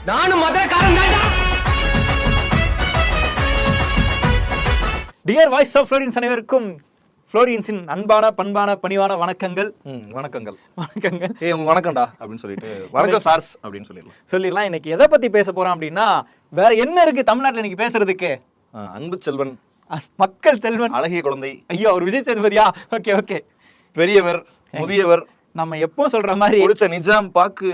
நானும் மதுரக்காரன் தான்டா. Dear voice of ஃப்ளோரியன்ஸ் அனைவருக்கும் ஃப்ளோரியன்ஸின் அன்பான பண்பான பணிவான வணக்கங்கள். வணக்கங்கள். உங்க வணக்கம்டா அப்படின்னு சொல்லிட்டு வணக்கம் சார்ஸ் அப்படின்னு சொல்லிடலாம். இன்னைக்கு எதை பத்தி பேச போறோம் அப்படின்னா, வேற என்ன இருக்கு தமிழ்நாட்டுல இன்னைக்கு பேசுறதுக்கு? அன்பு செல்வன், மக்கள் செல்வன், அழகிய குழந்தை. ஐயோ, அவர் விஜய் சேதுபதியா? Okay okay. பெரியவர், முதியவர், நம்ம எப்பவும் சொல்ற மாதிரி நிஜாம் பாக்கு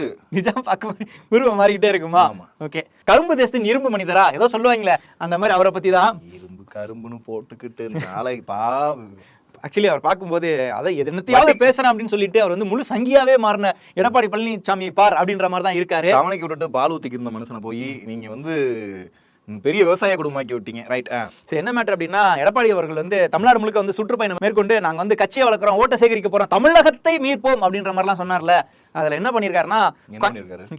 உருவம் மாறிக்கிட்டே இருக்குமா? ஓகே. கரும்பு தேசத்தின் இரும்பு மனிதரா ஏதோ சொல்லுவாங்களே, அந்த மாதிரி அவரை பத்தி தான். இரும்பு கரும்புன்னு போட்டுக்கிட்டு நாளை ஆக்சுவலி அவர் பார்க்கும்போது அதை என்னத்தையாவது பேசுறேன் அப்படின்னு சொல்லிட்டு அவர் வந்து முழு சங்கியாவே மாறின எடப்பாடி பழனிசாமி பார் அப்படின்ற மாதிரி தான் இருக்காரு. அவனைக்கு விட்டுட்டு பால் ஊத்திக்கு இருந்த மனுஷனை போய் நீங்க வந்து பெரிய விவசாய குடும்பமாக்கி விட்டீங்க, ரைட்? சரி, என்ன மேட்டர் அப்படின்னா, எடப்பாடி அவர்கள் வந்து தமிழ்நாடு முழுக்க வந்து சுற்றுப்பயணம் மேற்கொண்டு நாங்க வந்து கட்சியை வளர்க்குறோம், ஓட்ட சேகரிக்க போறோம், தமிழகத்தை மீட்போம் அப்படின்ற மாதிரிலாம் சொன்னார்ல. அதுல என்ன பண்ணிருக்காருன்னா,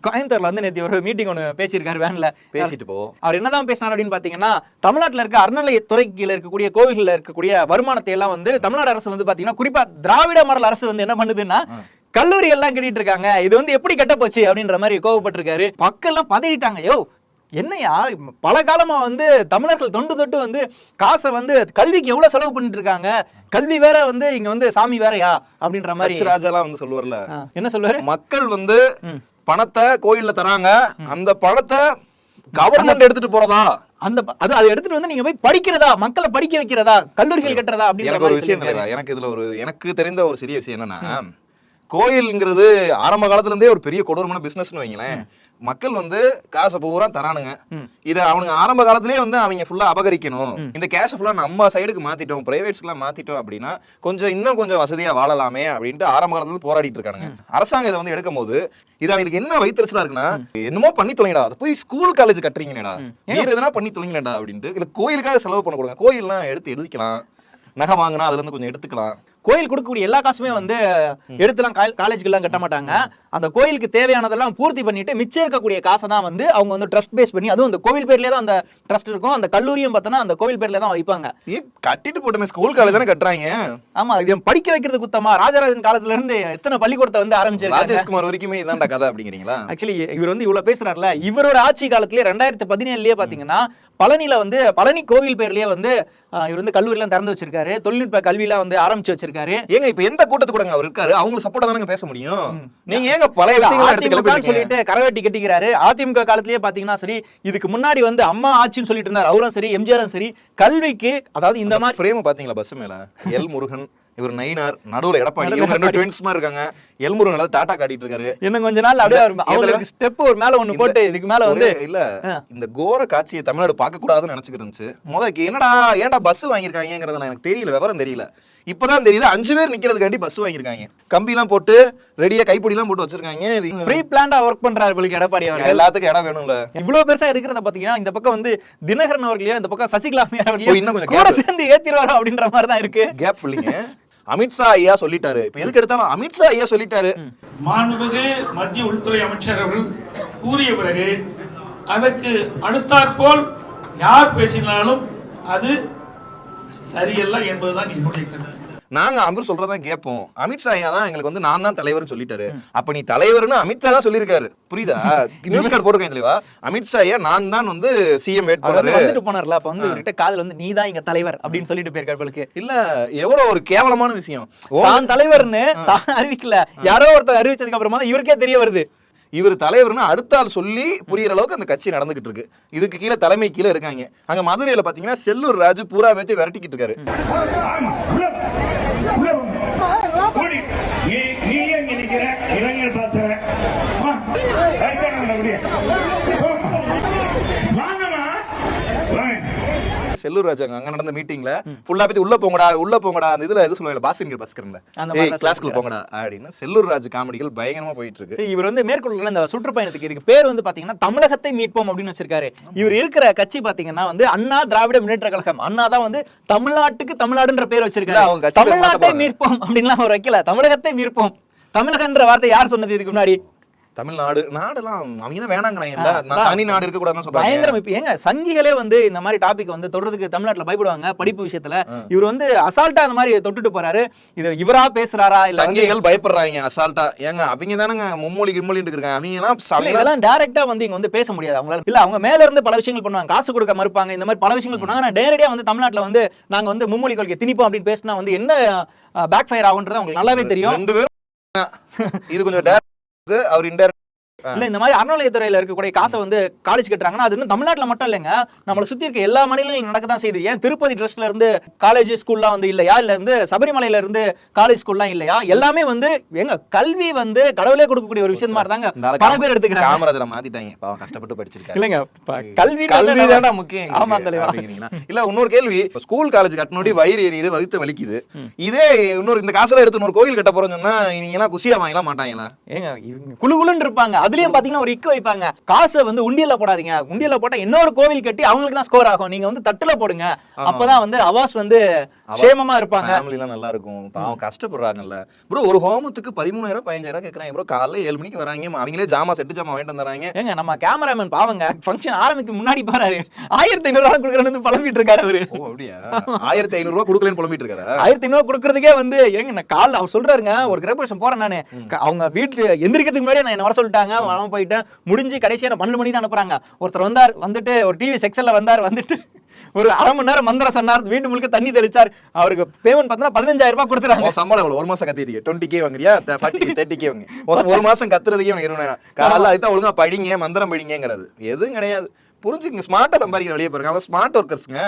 கோயம்புத்தூர்ல வந்து நேற்று ஒரு மீட்டிங் ஒன்று பேசியிருக்காரு. வேன்ல பேசிட்டு போ. அவர் என்னதான் பேசினார் அப்படின்னு பாத்தீங்கன்னா, தமிழ்நாட்டில் இருக்க அறநிலையத்துறை கீழே இருக்கக்கூடிய கோவில்கள் இருக்கக்கூடிய வருமானத்தை எல்லாம் வந்து தமிழ்நாடு அரசு வந்து பாத்தீங்கன்னா, குறிப்பா திராவிட மாடல் அரசு வந்து என்ன பண்ணுதுன்னா, கல்லூரி எல்லாம் கட்டிட்டு இருக்காங்க, இது வந்து எப்படி கட்ட போச்சு அப்படின்ற மாதிரி கோவப்பட்டிருக்காரு. மக்கள் எல்லாம் பதறிட்டாங்க. யோ என்னையா, பல காலமா வந்து தமிழர்கள் தொண்டு தொட்டு வந்து காசை வந்து கல்விக்கு எவ்வளவு செலவு பண்ணிட்டு இருக்காங்க, கல்வி வேற வந்து இங்க வந்து சாமி வேறயா அப்படின்ற மாதிரி ராஜாலாம் வந்து சொல்லுவார்ல. என்ன சொல்லுவாரு? மக்கள் வந்து பணத்தை கோயில்ல தராங்க, அந்த பணத்தை கவர்மெண்ட் எடுத்துட்டு போறதா, அதை எடுத்துட்டு வந்து நீங்க போய் படிக்கிறதா, மக்களை படிக்க வைக்கிறதா, கல்லூரிகள் கட்டுறதா அப்படின்னு எனக்கு ஒரு விஷயம் தெரியும். எனக்கு தெரிந்த ஒரு சிறிய விஷயம் என்னன்னா, கோயில்ங்கிறது ஆரம்ப காலத்துல இருந்தே ஒரு பெரிய கொடூரமான பிசினஸ்னு வைங்களேன். மக்கள் வந்து காசை பூரா தரானுங்க, இதை அவனுங்க ஆரம்ப காலத்திலேயே வந்து அவங்க ஃபுல்லா அபகரிக்கணும், இந்த கேஷை ஃபுல்லா நம்ம சைடுக்கு மாத்திட்டோம், பிரைவேட்ஸ்லாம் மாத்திட்டோம் அப்படின்னா இன்னும் கொஞ்சம் வசதியா வாழலாமே அப்படின்ட்டு ஆரம்ப காலத்துல இருந்து போராடிட்டு இருக்கானுங்க. அரசாங்கம் இதை வந்து எடுக்கும் போது இது அவங்களுக்கு என்ன வைத்தறிச்சலா இருக்குன்னா, என்னமோ பண்ணி தொலைங்கடா, அதை போய் ஸ்கூல் காலேஜ் கட்டுறீங்கடா, வேற எதனா பண்ணி தொலைங்கடா அப்படின்ட்டு. இல்ல கோயிலுக்காக செலவு பண்ண கொடுங்க, கோயில்லாம் எடுத்து எழுதிக்கலாம், நகை வாங்கினா அதுல இருந்து கொஞ்சம் எடுத்துக்கலாம். கோயில் கொடுக்கக்கூடிய எல்லா காசுமே வந்து எடுத்துலாம் காலேஜுக்கு எல்லாம் கட்ட மாட்டாங்க. அந்த கோயிலுக்கு தேவையானதெல்லாம் பூர்த்தி பண்ணிட்டு மிச்சம் இருக்கக்கூடிய காசை தான் வந்து அவங்க வந்து ட்ரஸ்ட் பேஸ் பண்ணி, அதுவும் அந்த கோவில் பேர்லயே தான் அந்த ட்ரஸ்ட் இருக்கும், அந்த கல்லூரியும் பார்த்தோன்னா அந்த கோவில் பேர்ல தான் வைப்பாங்க. கட்டிட்டு போட்டோமே, ஸ்கூல் காலேஜ் தானே கட்டுறாங்க. ஆமா, இது படிக்க வைக்கிறது குத்தமா? ராஜராஜன் காலத்துல இருந்து எத்தனை பள்ளிக்கூடத்தை வந்து ஆரம்பிச்சிருக்காங்க. ராஜேஷ்குமார் வரைக்குமே இதான்டா கதை அப்படிங்கிறீங்களா? ஆக்சுவலி இவர் வந்து இவ்வளவு பேசுறாருல, இவரோட ஆட்சி காலத்திலேயே 2017லயே பாத்தீங்கன்னா பழனில வந்து பழனி கோவில் பேர்லயே வந்து இவர் வந்து கல்லூரி எல்லாம் திறந்து வச்சிருக்காரு, தொழில்நுட்ப கல்வி எல்லாம் வந்து ஆரம்பிச்சு வச்சிருக்காரு. ஏங்க இப்ப எந்த கூட்டத்துக்கு கூட அவர் இருக்காரு, அவங்களுக்கு சப்போர்ட்டா தானே பேச முடியும். நீங்க ஏங்க பழைய விஷயங்களை சொல்லிட்டு கரவேட்டி கட்டிக்கிறாரு. அதிமுக காலத்திலேயே பாத்தீங்கன்னா சரி, இதுக்கு முன்னாடி வந்து அம்மா ஆட்சின்னு சொல்லிட்டு இருந்தார் அவரும் சரி, எம்ஜிஆரும் சரி, கல்விக்கு அதாவது இந்த மாதிரி ஃப்ரேம் பாத்தீங்களா பஸ் மேல எல் முருகன், இவர் நயினார், நடுவுல எடப்பாடி, இவங்க ரெண்டு ட்வின்ஸ் மாதிரி இருக்காங்க. எல் முருகன் டாடா காட்டிட்டு இருக்காரு. இன்னும் கொஞ்ச நாள் அப்படியே அவங்களுக்கு ஸ்டெப் ஒரு மேல ஒண்ணு போட்டு இதுக்கு மேல வந்து இல்ல இந்த கோர காட்சியை தமிழ்நாடு பார்க்க கூடாதுன்னு நினைச்சுக்கிருந்துச்சு. முதல்ல என்னடா ஏன்டா பஸ் வாங்கியிருக்காங்கிறத எனக்கு தெரியல, விவரம் தெரியல. இப்பதான் தெரியுது 5 பேர் நிக்கிறதுக்காண்டி பஸ் வாங்கியிருக்காங்க, கம்பி எல்லாம் போட்டு ரெடியா கைப்பிடி எல்லாம் போட்டு வச்சிருக்காங்க. ப்ரீ பிளான்டா ஒர்க் பண்றாரு உங்களுக்கு எடப்பாடி அவர். எல்லாத்துக்கும் இடம் வேணும்ல. இவ்வளவு பெருசா இருக்கிறத பாத்தீங்கன்னா இந்த பக்கம் வந்து தினகரன் அவர்களையும் இந்த பக்கம் சசிகலா அவர்களையும் இன்னும் கொஞ்சம் சேர்ந்து ஏத்திடுவாரோ அப்படின்ற மாதிரி தான் இருக்கு. கேப் ஃபில்லிங்க. அமித்ஷா ஐயா சொல்லிட்டாரு, இப்ப எதுக்கு எடுத்தாலும் அமித்ஷா ஐயா சொல்லிட்டாரு. மாண்புமிகு மத்திய உள்துறை அமைச்சர் அவர்கள் கூறிய பிறகு அதற்கு அடுத்தாற்போல் யார் பேசினாலும் அது சரியல்ல என்பதுதான் என்னுடைய கருத்து. நாங்க அவர் சொல்றதான் கேட்போம். அமித்ஷா ஐயா தான் எங்களுக்கு வந்து நான் தான் தலைவர்னு சொல்லிட்டாரு. அப்ப நீ தலைவர்னு அமித்ஷா தான் சொல்லிருக்காரு, புரியுதா? நியூஸ் கார்டு போட்டுருக்கேன் தெளிவா. அமித்ஷா ஐயா நான் தான் வந்து சிஎம் வேட் பண்ணாரு, வந்துட்டு போனார்ல. அப்ப வந்து இவர்கிட்ட காதுல வந்து நீ தான் எங்க தலைவர் அப்படின்னு சொல்லிட்டு போயிருக்காரு. இல்ல எவ்வளவு ஒரு கேவலமான விஷயம். தான் தலைவர்னு தான் அறிவிக்கல, யாரோ ஒருத்தர் அறிவிச்சதுக்கு அப்புறமா தான் இவருக்கே தெரிய வருது இவர் தலைவர்னு அடுத்த ஆள் சொல்லி புரியுற அளவுக்கு அந்த கட்சி நடந்துகிட்டு இருக்கு. இதுக்கு கீழே தலைமை கீழே இருக்காங்க. அங்க மதுரையில பாத்தீங்கன்னா செல்லூர் ராஜு பூரா வச்சு விரட்டிக்கிட்டு இருக்காரு. செல்லூர் ராஜா அங்க நடந்த மீட்டிங்ல ஃபுல்லா பத்தி உள்ள போங்கடா அந்த இதுல எது சொல்லுவாங்க, பாஸ்கெட் பாஸ்கர்ல கிளாஸ்க்குள்ள போங்கடா அப்படின்னு செல்லூர் ராஜ் காமெடிகள் பயங்கரமா போயிட்டு இருக்கு. இவர் வந்து மேற்கொள்ள இந்த சுற்றுப்பயணத்துக்கு இதுக்கு பேர் வந்து பாத்தீங்கன்னா தமிழகத்தை மீட்போம் அப்படின்னு வச்சிருக்காரு. இவர் இருக்கிற கட்சி பாத்தீங்கன்னா வந்து அண்ணா திராவிட முன்னேற்ற கழகம். அண்ணா தான் வந்து தமிழ்நாட்டுக்கு தமிழ்நாடுன்ற பேர் வச்சிருக்காரு. தமிழ்நாட்டை மீட்போம் அப்படின்லாம் அவர் வைக்கல, தமிழகத்தை மீட்போம். தமிழகன்ற வார்த்தை யார் சொன்னது இதுக்கு முன்னாடி? தமிழ்நாடு நாடுலாம் அவங்க தான் வேணாங்கிறாங்க, தனி நாடு இருக்க கூடாதுன்னு சொல்றாங்க. பயங்கரம். இப்ப ஏங்க சங்கிகளே வந்து இந்த மாதிரி டாபிக் வந்து தொடர்றதுக்கு தமிழ்நாட்டுல பயப்படுவாங்க படிப்பு விஷயத்துல. இவர் வந்து அசால்ட்டா அந்த மாதிரி தொட்டுட்டு போறாரு. இது இவரா பேசுறாரா இல்ல சங்கிகள் பயப்படுறாங்க அசால்ட்டா. ஏங்க அவங்க தானங்க மும்மொழி கிம்மொழின்னு இருக்காங்க. அவங்க இதெல்லாம் டைரக்டா வந்து இங்க வந்து பேச முடியாது அவங்களால. இல்ல அவங்க மேல இருந்து பல விஷயங்கள் பண்ணுவாங்க, காசு கொடுக்க மறுப்பாங்க, இந்த மாதிரி பல விஷயங்கள் பண்ணுவாங்க. ஆனா நேரடியா வந்து தமிழ்நாட்டுல வந்து நாங்க வந்து மும்மொழி கொள்கை திணிப்போம் அப்படின்னு பேசினா வந்து என்ன பேக் ஃபயர் ஆகுன்றது உங்களுக்கு நல்லாவே தெரியும். 2 பேரும் இது கொஞ்சம் டைரக்ட், அவர் இன்டைரக்ட். இல்ல இந்த மாதிரி அறநிலையத்துறையில இருக்கக்கூடிய காசை வந்து காலேஜ் கட்டுறாங்கன்னா அது இன்னும் தமிழ்நாட்டுல மட்டும் இல்லைங்க, நம்மளை சுத்தி இருக்க எல்லா மாநிலங்களும் நடக்கதான் செய்யுது. ஏன் திருப்பதி ட்ரஸ்ட்ல இருந்து காலேஜ் ஸ்கூல்லாம் வந்து இல்லையா, இல்ல வந்து சபரிமலையில இருந்து காலேஜ் ஸ்கூல்லாம் இல்லையா? எல்லாமே வந்து எங்க கல்வி வந்து கடவுளே கொடுக்கக்கூடிய ஒரு விஷயம் மாதிரி தாங்க பல பேர் எடுத்துக்கிறாங்க. காமராஜரை மாத்திட்டாங்க, பாவம் கஷ்டப்பட்டு படிச்சிருக்காரு. இல்லங்க கல்வி தானே முக்கியம். ஆமா தலைவா. இல்ல இன்னொரு கேள்வி, ஸ்கூல் காலேஜ் கட்டணோடி வயிறு எரியுது, வகுத்து வலிக்குது. இதே இன்னொரு இந்த காசுல எடுத்து இன்னொரு கோயில் கட்ட போறோம்னு சொன்னா நீங்க எல்லாம் குசியா வாங்கலாம் மாட்டாங்களா? ஏங்க இவங்க குளு குளுன்னு இருப்பாங்க. அதுலயும் பாத்தீங்கன்னா ஒரு இக்கு வைப்பாங்க, காசை வந்து உண்டியல்ல போடாதீங்க, உண்டியல்ல போட்டா இன்னொரு கோவில் கட்டி அவங்களுக்கு தான் ஸ்கோர் ஆகும், நீங்க வந்து தட்டுல போடுங்க, அப்பதான் வந்து அவாஸ் வந்து சேமமா இருப்பாங்க. ஃபேமிலி எல்லாம் நல்லா இருக்கும். பாவம் கஷ்டப்படுறாங்கல்ல ப்ரோ. ஒரு ஹோமத்துக்கு 13,000 15,000 கேக்குறாங்க ப்ரோ. காலைல 7 மணிக்கு வராங்க, அவங்களே ஜாமா செட்டு ஜாமா வாங்கிட்டு வந்துறாங்க. ஏங்க நம்ம கேமராமேன் பாவங்க ஃபங்க்ஷன் ஆரம்பிக்க முன்னாடி பாரு 1500 ரூபாய் கொடுக்கறேன்னு புலம்பிட்டு இருக்காரு அவரு. ஓ அப்படியா? 1500 ரூபாய் கொடுக்கலன்னு புலம்பிட்டு இருக்காரு. 1500 கொடுக்கறதுக்கே வந்து ஏங்க நான் காலைல அவர் சொல்றாருங்க, ஒரு கிரேபரேஷன் போறேன் நானு, அவங்க வீட்டுல எந்திரிக்கிறதுக்கு முன்னாடி நான் என்ன வர சொல்லிட்டாங்க, வர போயிட்டேன், முடிஞ்சு கடைசியா 12 மணிக்கு தான் அனுப்புறாங்க. ஒருத்தர் வந்தார், வந்துட்டு ஒரு டிவி செக்ஷன்ல வந்தார், வந்துட்டு ஒரு அரை மணி நேரம் மந்திரம் சொன்னார், வீட்டு முழுக்க தண்ணி தெளிச்சார். அவருக்கு பேமெண்ட் பார்த்தா 15,000 ரூபாய் கொடுத்துறாங்க. சம்பளம் எவ்வளவு? ஒரு மாசம் கத்திட்டீங்க 20K வாங்குறியா 30K வாங்க? ஒரு மாசம் கத்துறதுக்கே 20,000. காலைல அதுதான் ஒழுங்கா படிங்க, மந்திரம் படிங்கிறது எதுவும் கிடையாது. புரிஞ்சுக்கங்க, ஸ்மார்ட்டா சம்பாதிக்கிற வழியே பாருங்க. அவங்க ஸ்மார்ட் ஒர்க்கர்ஸ்ங்க.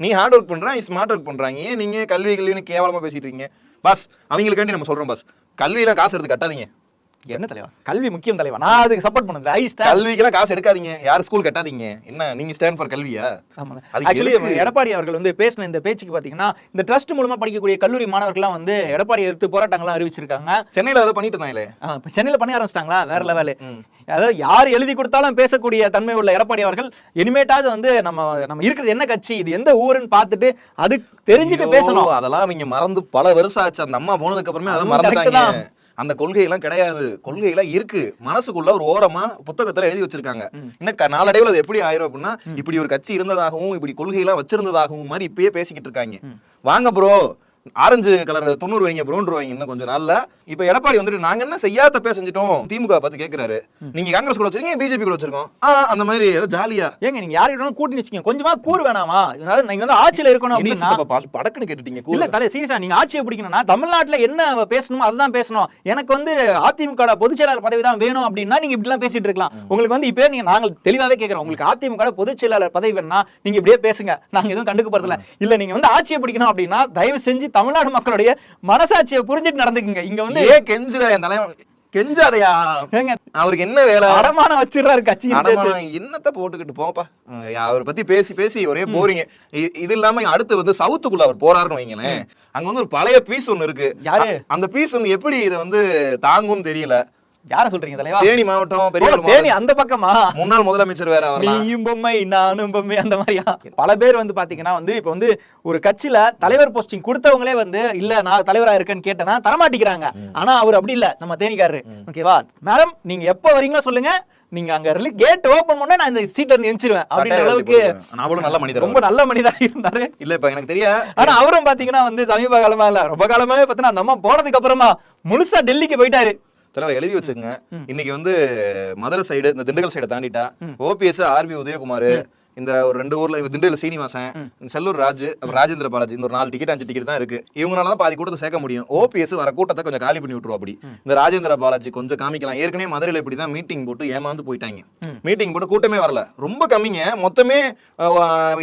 நீ ஹார்ட் ஒர்க் பண்றான், ஸ்மார்ட் ஒர்க் பண்றாங்க. ஏன் நீங்க கல்வின்னு கேவலமா பேசிட்டு இருக்கீங்க? பாஸ் அவங்களுக்காண்டி நம்ம சொல்றோம் பாஸ், கல்வியில காசு எடுத்து கட்டாதீங்க. என்ன தலைவா, கல்வி முக்கியம் தலைவா, நான் அதுக்கு சப்போர்ட் பண்ணுது. கல்விக்கெல்லாம் காசு எடுக்காதீங்க, யாரும் ஸ்கூல் கட்டாதீங்க. என்ன நீங்க ஸ்டாண்ட் ஃபார் கல்வியா? ஆக்சுவலி எடப்பாடி அவர்கள் வந்து பேசின இந்த பேச்சுக்கு பாத்தீங்கன்னா இந்த ட்ரஸ்ட் மூலமா படிக்கக்கூடிய கல்லூரி மாணவர்கள்லாம் வந்து எடப்பாடி எதிர்த்து போராட்டங்கள்லாம் அறிவிச்சிருக்காங்க. சென்னையில அதை பண்ணிட்டு இருந்தாங்களே, சென்னையில பண்ணி ஆரம்பிச்சிட்டாங்களா? வேற லெவலு. அதாவது யார் எழுதி கொடுத்தாலும் பேசக்கூடிய தன்மை உள்ள எடப்பாடி அவர்கள் இனிமேட்டாவது வந்து நம்ம இருக்கிறது என்ன கட்சி, இது எந்த ஊருன்னு பார்த்துட்டு அது தெரிஞ்சுட்டு பேசணும். அதெல்லாம் அவங்க மறந்து பல வருஷம் ஆச்சு. அந்த அம்மா போனதுக்கு அப்புறமே அதை மறந்துட்டாங்க. அந்த கொள்கையெல்லாம் கிடையாது, கொள்கையெல்லாம் இருக்கு மனசுக்குள்ள ஒரு ஓரமா புத்தகத்துல எழுதி வச்சிருக்காங்க. இன்னும் நாளடைவில் அது எப்படி ஆயிரும் அப்படின்னா, இப்படி ஒரு கட்சி இருந்ததாகவும் இப்படி கொள்கையெல்லாம் வச்சிருந்ததாகவும் மாதிரி இப்பயே பேசிக்கிட்டு இருக்காங்க. வாங்க ப்ரோ ஆரஞ்சு கலர் 90 வைங்க, ப்ரௌன் வைங்க இன்னும் கொஞ்சம் நாள்ல. இப்ப எடப்பாடி வந்துட்டு நாங்க என்ன செய்யாத தப்பே செஞ்சிட்டோம் திமுக பார்த்து கேக்குறாரு. நீங்க காங்கிரஸ் கூட வச்சிருக்கீங்க, பிஜேபி கூட வச்சிருக்கோம், அந்த மாதிரி ஏதோ ஜாலியா. ஏங்க நீங்க யாரு கூட்டி வச்சுக்கீங்க, கொஞ்சமா கூறு வேணாமா? இதனால நீங்க வந்து ஆட்சியில இருக்கணும் அப்படின்னா படக்குன்னு கேட்டுட்டீங்க. இல்ல தலை சீரியஸா நீங்க ஆட்சியை பிடிக்கணும்னா தமிழ்நாட்டுல என்ன பேசணுமோ அதுதான் பேசணும். எனக்கு வந்து அதிமுக பொதுச் செயலாளர் பதவி தான் வேணும் அப்படின்னா நீங்க இப்படி எல்லாம் பேசிட்டு இருக்கலாம். உங்களுக்கு வந்து இப்ப நீங்க நாங்கள் தெளிவாவே கேட்கிறோம், உங்களுக்கு அதிமுக பொதுச் செயலாளர் பதவி வேணும்னா நீங்க இப்படியே பேசுங்க, நாங்க எதுவும் கண்டுக்க போறதில்ல. இல்ல நீங்க வந்து ஆட்சியை பிடிக்கணும் அப்படின்னா தயவு செஞ்சு தமிழ்நாடு மக்களுடைய மனசாட்சியை புரிஞ்சுட்டு நடந்துக்குங்க. இங்க வந்து கெஞ்சாதையா அவருக்கு என்ன வேலை? அடமான வச்சிடறாரு கட்சி. என்னத்த போட்டுக்கிட்டு போப்பா, அவரை பத்தி பேசி பேசி ஒரே போறீங்க. இது இல்லாம அடுத்து வந்து சவுத்துக்குள்ள அவர் போறாருன்னு வைங்களேன். அங்க வந்து ஒரு பழைய பீஸ் ஒண்ணு இருக்கு. யாரு அந்த பீஸ் வந்து எப்படி இதை வந்து தாங்கும்னு தெரியல. யார சொல்றீங்க தலைவா? தேனி மாவட்டம், தேனி அந்த பக்கமா? முன்னாள் முதலமைச்சர் வேற வரலாம். நீயும் பொம்மை நானும் பொம்மை அந்த மாதிரியா? பல பேர் வந்து பாத்தீங்கன்னா வந்து இப்ப வந்து ஒரு கட்சியில தலைவர் போஸ்டிங் கொடுத்தவங்களே வந்து இல்ல நான் தலைவரா இருக்கேன்னு கேட்டனா தரமாட்டிக்கிறாங்க. ஆனா அவர் அப்படி இல்ல, நம்ம தேனிக்காரரு. ஓகேவா மேடம், நீங்க எப்ப வரீங்களோ சொல்லுங்க, நீங்க அங்க கேட் ஓபன் பண்ணா நான் இந்த சீட்ல இருந்து எந்திரிவேன் அப்படின்ற அளவுக்கு நல்ல மனிதர், ரொம்ப நல்ல மனிதரா இருந்தாரு. இல்ல இப்ப எனக்கு தெரியும். ஆனா அவரும் பாத்தீங்கன்னா வந்து சமீப காலமா இல்ல ரொம்ப காலமாவே பாத்தீங்கன்னா அந்த அம்மா போனதுக்கு அப்புறமா முழுசா டெல்லிக்கு போயிட்டாரு. தலைவர் எழுதி வச்சுங்க, இன்னைக்கு வந்து மதுரை சைடு இந்த திண்டுக்கல் சைடை தாண்டிட்டா ஓபிஎஸ், ஆர்பி உதயகுமார், இந்த ஒரு 2 ஊர்ல திண்டுக்கல் சீனிவாசன், செல்லூர் ராஜ், ராஜேந்திர பாலாஜி, இந்த ஒரு 4 டிக்கெட் 5 டிக்கெட் தான் இருக்கு. இவங்களாலதான் பாதி கூட்டத்தை சேர்க்க முடியும். ஓபிஎஸ் வர கூட்டத்தை கொஞ்சம் காலி பண்ணி விட்டுருவோம். அப்படி இந்த ராஜேந்திர பாலாஜி கொஞ்சம் காமிக்கலாம். ஏற்கனவே மதுரையில இப்படிதான் மீட்டிங் போட்டு ஏமாந்து போயிட்டாங்க. மீட்டிங் போட்டு கூட்டமே வரல, ரொம்ப கம்மிங்க. மொத்தமே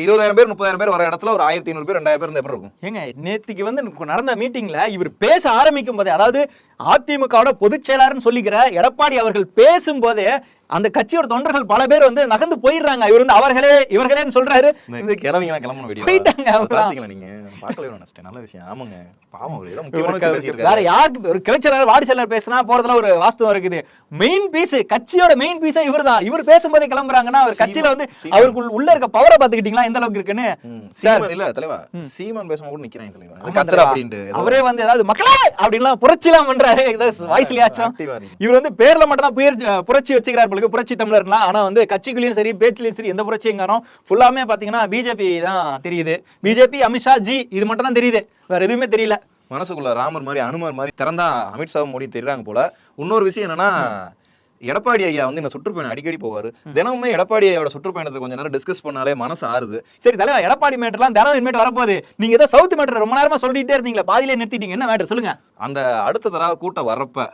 20,000 பேர் 30,000 பேர் வர இடத்துல ஒரு 1,500 பேர் 2,000 பேர் எப்படி இருக்கும்? ஏங்க நேத்திக்கு வந்து நடந்த மீட்டிங்ல இவர் பேச ஆரம்பிக்கும் போதே, அதாவது அதிமுகவோட பொதுச் செயலாளர்னு சொல்லிக்கிற எடப்பாடி அவர்கள் பேசும்போதே அந்த கட்சியோட தொண்டர்கள் பல பேர் வந்து நகர்ந்து போயிடுறாங்க. இவர் வந்து இவர்களேன்னு சொல்றாரு. இந்த கிளவிங்க கிளம்புன வீடியோ போயிட்டாங்க. பாத்தீங்களா நீங்க? பார்க்கவே நினைச்சிட்டேன். நல்ல விஷயம். ஆமாங்க, பாவம் ஒரு ஏதோ முக்கியமான விஷயம் பேசியிருக்காரு. வேற யாருக்கு ஒரு கிளைச்சலர் வார்டு செயலர் பேசினா போறதுல ஒரு வாஸ்தவம் இருக்குது. மெயின் பீஸ், கட்சியோட மெயின் பீஸா இவர்தான். இவர் பேசும்போதே கிளம்புறாங்கன்னா அவர் கட்சியில வந்து அவருக்கு உள்ள இருக்க பவரை பாத்துக்கிட்டீங்களா எந்த அளவுக்கு இருக்குன்னு. சீமான் இல்ல தலைவா, சீமான் பேசும்போது கூட நிக்கிறாங்க தலைவா. அது கத்துற அப்படினு அவரே வந்து ஏதாவது மக்களே அப்படின்லாம் புரட்சிலாம் பண்றாரு. ஏதாவது வாய்ஸ்லயாச்சும் இவர் வந்து பேர்ல மட்டும் தான் புரட்சி வச்சுக்கிறார் போல, புரட்சி தமிழர்லாம். ஆனா வந்து கட்சிக்குள்ளேயும் சரி பேச்சுலயும் சரி எந்த புரட்சியும் காணோம். ஃபுல்லாமே பாத்தீங்கன்னா பிஜேபி தான் தெரியுது. பிஜேபி, அமித்ஷா ஜி, இது மட்டும் தான் தெரியுது, வேற எதுவுமே தெரியல. மனசுக்குள்ள ராமர் மாதிரி அனுமர் மாதிரி திறந்தா அமித்ஷா மோடி தெரியுறாங்க போல. இன்னொரு விஷயம் என்னன்னா, எடப்பாடி ஐயா வந்து இந்த சுற்றுப்பயணம் அடிக்கடி போவாரு. தினமுமே எடப்பாடி ஐயாவோட சுற்றுப்பயணத்தை கொஞ்ச நேரம் டிஸ்கஸ் பண்ணாலே மனசு ஆறுது. சரி தலைவா, எடப்பாடி மேட்டர்லாம் தினம் இனிமேட்டு வரப்போகுது. நீங்க ஏதோ சவுத் மேட்டர் ரொம்ப நேரமா சொல்லிட்டே இருந்தீங்களா, பாதியிலே நிறுத்திட்டீங்க. என்ன மேட்டர் சொல்லுங்க. அந்த அடுத்த தடவை கூட்டம் வர்றப்ப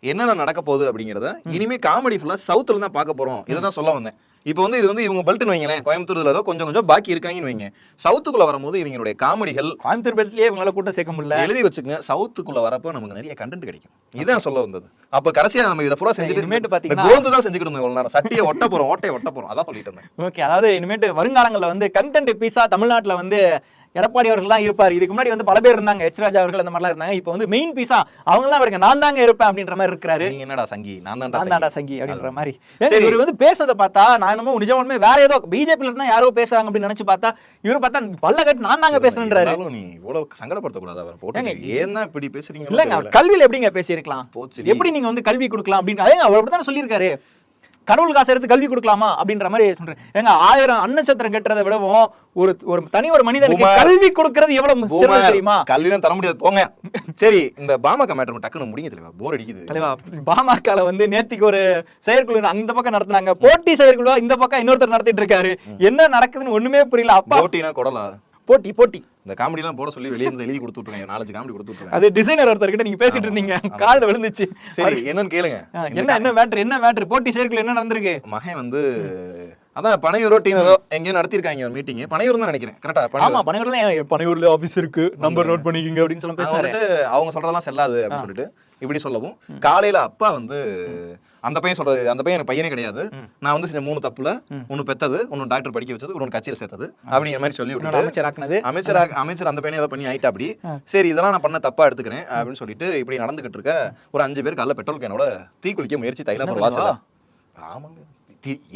என்னென்ன நடக்க போகுது அப்படிங்கறத இனிமே காமெடி ஃபுல்லா சவுத்துல தான் பார்க்க போறோம். இதை தான் சொல்ல வந்தேன். இப்போ வந்து இது வந்து இவங்க பெல்ட்னு வைங்களேன், கோயம்புத்தூர்ல ஏதோ கொஞ்சம் கொஞ்சம் பாக்கி இருக்காங்கன்னு வைங்க. சவுத்துக்குள்ள வரும்போது இவங்களுடைய காமெடிகள் கோயம்புத்தூர் பெல்ட்லயே இவங்களால கூட்டம் சேர்க்க முடியல. எழுதி வச்சுங்க, சவுத்துக்குள்ள வரப்போ நமக்கு நிறைய கண்டென்ட் கிடைக்கும். இதான் சொல்ல வந்தது. அப்ப கடைசியா நம்ம இதை பூரா செஞ்சுட்டு பாத்தீங்கன்னா கோந்து தான் செஞ்சுக்கிட்டு இருந்தோம். நேரம் சட்டியை ஒட்ட போறோம், ஓட்டையை ஒட்ட போறோம், அதான் சொல்லிட்டு இருந்தேன். ஓகே, அதாவது இனிமேட்டு வருங்காலங்களில் வந்து கண்டென்ட் பீஸா தமிழ்நாட்டுல வந்து எடப்பாடி அவர்கள் தான் இருப்பார். இதுக்கு முன்னாடி வந்து பல பேர் இருந்தாங்க, எச் ராஜா அவர்கள் அந்த மாதிரிலாம் இருந்தாங்க. இப்போ வந்து மெயின் பீஸா அவங்கலாம் அவருக்கு நான் தாங்க இருப்பேன் அப்படின்ற மாதிரி இருக்காரு. நீங்க என்னடா சங்கி, நான் தான்டா சங்கி அப்படின்ற மாதிரி. இவர் வந்து பேசுறதை பார்த்தா நான் என்னமோ நிஜமாலுமே வேற ஏதோ பிஜேபில இருந்தா யாரோ பேசுறாங்க அப்படின்னு நினைச்சு பார்த்தா இவர் பார்த்தா பல்ல கட்டு நான் தாங்க பேசுறேன்றாரு. நீ இவ்வளவு சங்கடப்படுத்த கூடாது அவரை போட்டு. ஏன்னா இப்படி பேசுறீங்க? இல்லங்க, கல்வியில எப்படிங்க பேசியிருக்கலாம்? எப்படி நீங்க வந்து கல்வி கொடுக்கலாம் அப்படின்னு அதே அவர் அப்படித்தானே சொல்லியிருக்காரு. கடவுள் காசு எடுத்து கல்வி கொடுக்கலாமா அப்படின்ற மாதிரி சொல்றேன். ஏங்க 1000 அன்னச்சத்திரம் கட்டுறதை விடவும் ஒரு தனி ஒரு மனிதனுக்கு கல்வி கொடுக்கிறது எவ்வளவு சிறந்தது தெரியுமா? கல்விலாம் தர முடியாது போங்க. சரி, இந்த பாமக மேட்டர் டக்குன்னு முடிங்க தலைவா, போர் அடிக்குது தலைவா. பாமகல வந்து நேத்திக்கு ஒரு செயற்குழு அந்த பக்கம் நடத்துனாங்க, போட்டி செயற்குழு. இந்த பக்கம் இன்னொருத்தர் நடத்திட்டு இருக்காரு. என்ன நடக்குதுன்னு ஒண்ணுமே புரியல. அப்பா போட்டினா கொடலா போட்டி இந்த காமெடி எல்லாம் போட சொல்லி வெளியே இருந்து எழுதி கொடுத்து விட்டுருங்க. 4 காமெடி கொடுத்து விட்டுருங்க. அது டிசைனர் ஒருத்தர்கிட்ட நீங்க பேசிட்டு இருந்தீங்க, கால்ல விழுந்துச்சு. சரி, என்னன்னு கேளுங்க. என்ன மேட்டர் போட்டி செயற்குழு என்ன நடந்திருக்கு? மகன் வந்து அதான் பனையூரோ டீனரோ எங்கேயும் நடத்திருக்காங்க ஒரு மீட்டிங். பனையூர் தான் நினைக்கிறேன். கரெக்டா? ஆமா, பனையூர்ல ஆபீஸ் இருக்கு, நம்பர் நோட் பண்ணிக்கங்க அப்படின்னு சொல்லி பேசுறாரு. அவங்க சொல்றதெல்லாம் செல்லாது அப்படின்னு சொல்லிட்டு இப்படி சொல்லவும், காலையில அப்பா வந்து அந்த பையன் சொல்றது, அந்த பையன் எனக்கு பையனே கிடையாது, நான் வந்து செஞ்ச 3 தப்புல ஒன்னு பெத்தது, ஒன்னு டாக்டர் படிக்க வச்சது, ஒன்னு கட்சியில சேர்த்தது அப்படிங்கிற மாதிரி சொல்லி விட்டு அமைச்சர் அந்த பையனை ஏதோ பண்ணி ஆயிட்டா. அப்படி சரி, இதெல்லாம் நான் பண்ண தப்பா எடுத்துக்கிறேன் அப்படின்னு சொல்லிட்டு இப்படி நடந்துகிட்டு இருக்க ஒரு 5 பேர் காலைல பெட்ரோல் கேனோட தீ குளிக்க முயற்சி தைலாபுரம் வாசல. ஆமாங்க,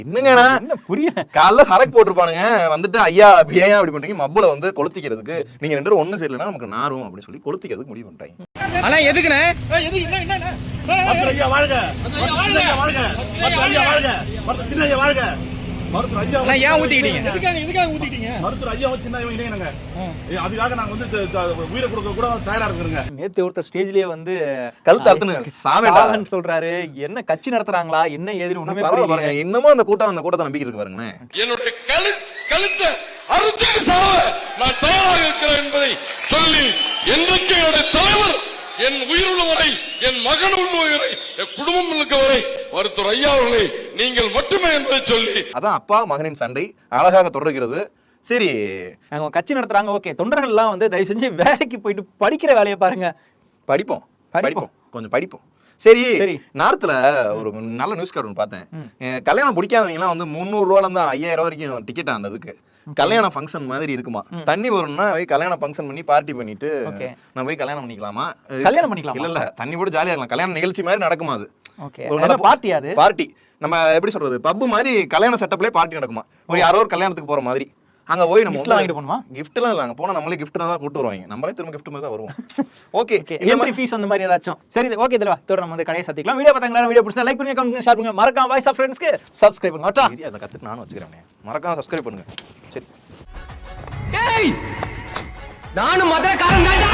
என்னங்க புரியல. காலைல சரக்கு போட்டிருப்பானுங்க, வந்துட்டு ஐயா ஏன் அப்படி பண்றீங்க, மப்புல வந்து கொளுத்திக்கிறதுக்கு நீங்க 2 பேரும் ஒண்ணு சரியில்லைன்னா நமக்கு நாரும் அப்படின்னு சொல்லி கொளுத்திக்கிறதுக்கு முடிவு பண்ணிட்டாங்க. ஆனா எதுக்குண்ணே? நேத்து ஒருத்தர் ஸ்டேஜ்லயே வந்து சொல்றாரு, என்ன கட்சி நடத்துறாங்களா என்ன ஏதுன்னு ஒண்ணுமே பாருங்க. இன்னமும் அந்த கூட்டத்தை நம்பிக்கிட்டு இருக்கு பாருங்க. என்னுடைய கழுத்தை அறுத்துக்கு சாவ நான் தயாராக இருக்கிறேன் என்பதை சொல்லி, என்றைக்கு என்னுடைய தலைவர் என் உயிர் உள்ளவரை, என் மகன் உள்ளவரை, என் குடும்பம் இருக்க வரை மருத்துவர் ஐயா அவர்களை நீங்கள் மட்டுமே என்பதை சொல்லி, அதான் அப்பா மகனின் சண்டை அழகாக தொடர்கிறது. சரி, அவங்க கட்சி நடத்துறாங்க, ஓகே. தொண்டர்கள் எல்லாம் வந்து தயவு செஞ்சு வேலைக்கு போயிட்டு படிக்கிற வேலையை பாருங்க. படிப்போம் கொஞ்சம் படிப்போம். சரி, நார்த்ல ஒரு நல்ல நியூஸ் கார்டு ஒன்று பார்த்தேன். கல்யாணம் பிடிக்காதவங்க எல்லாம் வந்து 300 ரூபால இருந்து 5000 வரைக்கும் டிக்கெட் ஆனதுக்கு கல்யாண ஃபங்க்ஷன் மாதிரி இருக்குமா. தண்ணி வரும்னா கல்யாண ஃபங்க்ஷன் பண்ணி பார்ட்டி பண்ணிட்டு நம்ம போய் கல்யாணம் பண்ணிக்கலாமா? இல்ல தண்ணி போட்டு ஜாலியா இருக்கலாம். கல்யாண நிகழ்ச்சி மாதிரி நடக்குமா? அது பார்ட்டி நம்ம எப்படி சொல்றது, பப்பு மாதிரி கல்யாண செட்டப்லயே பார்ட்டி நடக்குமா. ஒரு யாரோ ஒரு கல்யாணத்துக்கு போற மாதிரி. அங்க போய் நம்ம கிஃப்ட்லாம் இல்ல, அங்க போனா நம்மளே கிஃப்ட் தான் கூட்டு வருவாங்க, நம்மளே திரும்ப கிஃப்ட் மாதிரி தான் வருவோம். ஓகே, என்ட்ரி ஃபீஸ் அந்த மாதிரி ஏதாச்சும். சரி, ஓகே தலைவா, இதோட நம்ம வந்து கடையை சத்திக்கலாம். வீடியோ பார்த்தாங்களா? வீடியோ பிடிச்சா லைக் பண்ணுங்க, கமெண்ட் பண்ணுங்க, ஷேர் பண்ணுங்க, மறக்காம வாய்ஸ் ஆஃப் ஃப்ரெண்ட்ஸ்க்கு சப்ஸ்கிரைப் பண்ணுங்க. ஓகே, அத கத்துட்டு நானும் வச்சுக்கிறேன். மறக்காம சப்ஸ்கிரைப் பண்ணுங்க. சரி, நானும் மதுரக்காரன் தான்டா.